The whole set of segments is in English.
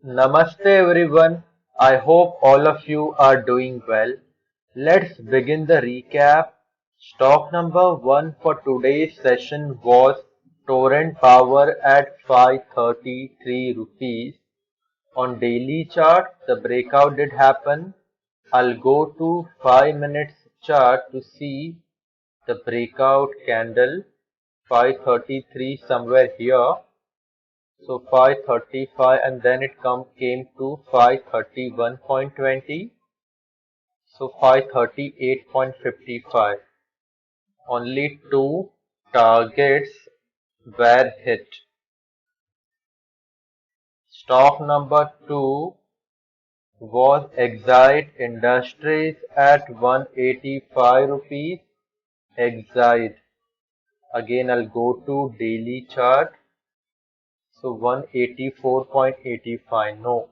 Namaste everyone. I hope all of you are doing well. Let's begin the recap. Stock number 1 for today's session was Torrent Power at 533 rupees. On daily chart, the breakout did happen. I'll go to 5 minutes chart to see the breakout candle 533 somewhere here. So 535 and then it came to 531.20. So 538.55. Only two targets were hit. Stock number 2 was Exide Industries at 185 rupees. Exide. Again I'll go to daily chart. So 184.85. No.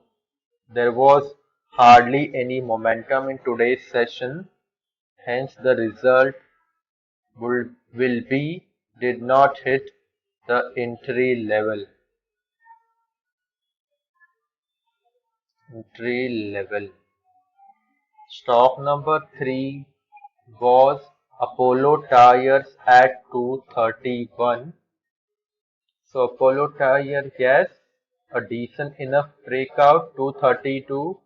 There was hardly any momentum in today's session, hence the result will be did not hit the entry level. Stock number 3 was Apollo Tyres at 231. So Apollo Tyres, yes, a decent enough breakout, 232.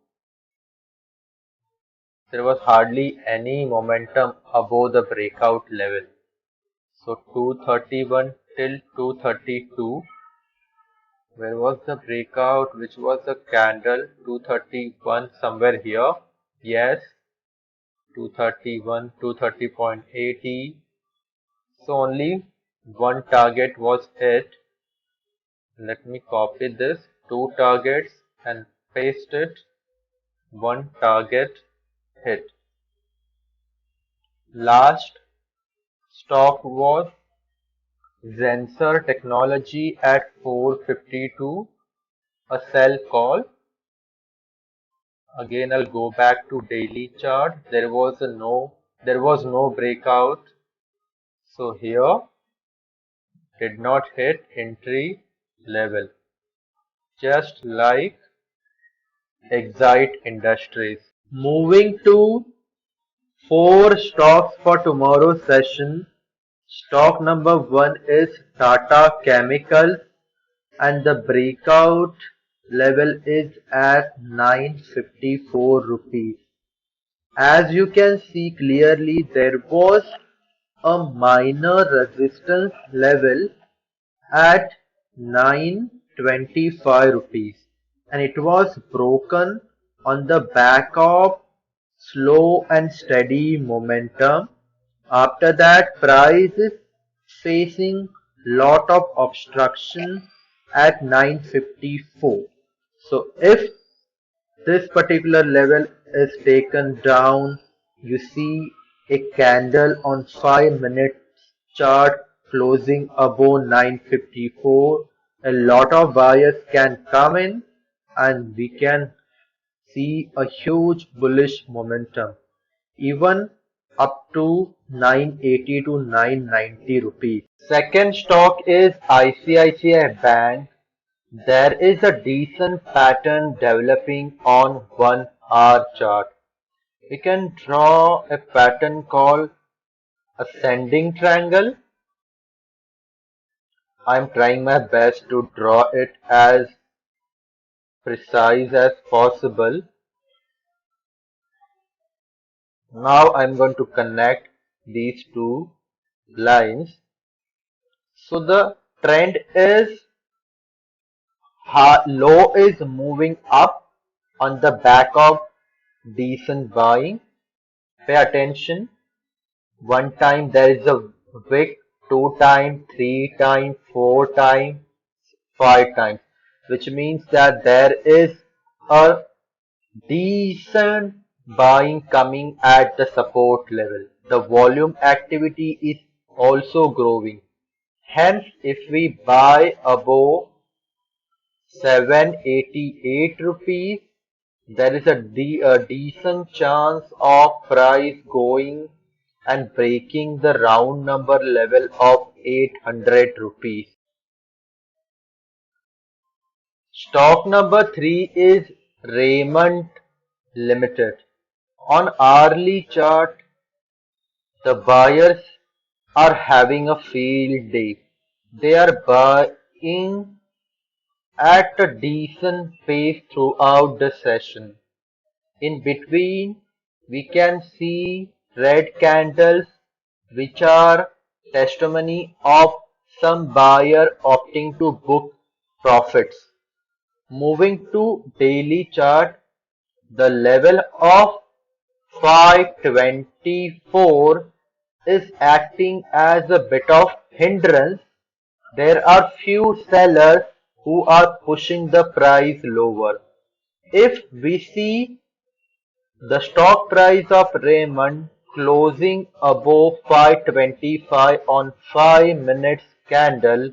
There was hardly any momentum above the breakout level. So 231 till 232. Where was the breakout? Which was the candle? 231 somewhere here. Yes. 231, 230.80. So only one target was hit. Let me copy this. Two targets and paste it. One target hit. Last stock was Zensar Technology at 452, a sell call. Again I'll go back to daily chart. There was no breakout. So here did not hit entry level. Just like Exide Industries. Moving to 4 stocks for tomorrow's session. Stock number 1 is Tata Chemicals and the breakout level is at 954 rupees. As you can see clearly, there was a minor resistance level at 925 rupees and it was broken on the back of slow and steady momentum. After that, price is facing lot of obstruction at 954. So if this particular level is taken down, you see a candle on 5 minutes chart closing above 954. A lot of buyers can come in and we can see a huge bullish momentum, even up to 980 to 990 rupees. Second stock is ICICI Bank. There is a decent pattern developing on 1 hour chart. We can draw a pattern called ascending triangle. I'm trying my best to draw it as precise as possible. Now I'm going to connect these two lines. So the trend is low is moving up on the back of decent buying. Pay attention. One time there is a wick, two times, three times, four times, five times, which means that there is a decent buying coming at the support level. The volume activity is also growing. Hence, if we buy above 788 rupees, there is a decent chance of price going and breaking the round number level of 800 rupees. Stock number 3 is Raymond Limited. On hourly chart, the buyers are having a field day. They are buying at a decent pace throughout the session. In between, we can see red candles which are testimony of some buyer opting to book profits. Moving to daily chart, the level of 524 is acting as a bit of hindrance. There are few sellers who are pushing the price lower. If we see the stock price of Raymond closing above 525 on 5 minutes candle,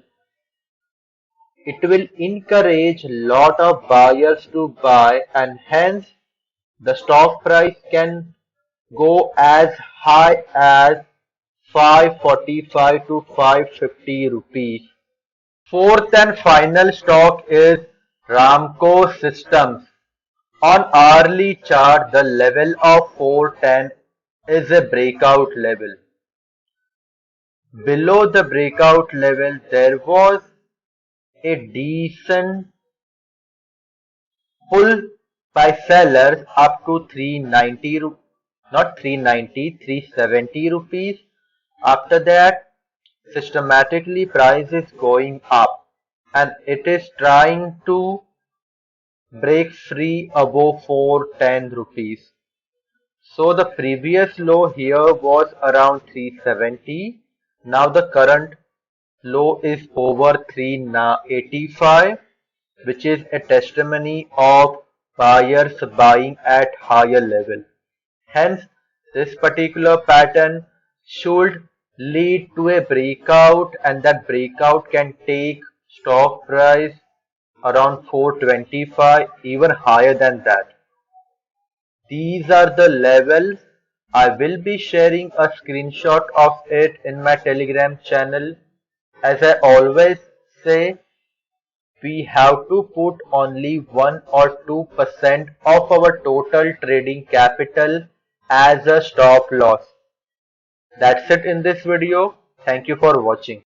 it will encourage lot of buyers to buy, and hence the stock price can go as high as 545 to 550 rupees. Fourth and final stock is Ramco Systems. On hourly chart, the level of 410 is a breakout level. Below the breakout level, there was a decent pull by sellers up to 390, not 390, 370 rupees. After that, systematically price is going up and it is trying to break free above 410 rupees. So the previous low here was around 370. Now the current low is over 385, which is a testimony of buyers buying at higher level. Hence, this particular pattern should lead to a breakout, and that breakout can take stock price around 425, even higher than that. These are the levels. I will be sharing a screenshot of it in my Telegram channel. As I always say, we have to put only 1 or 2% of our total trading capital as a stop loss. That's it in this video. Thank you for watching.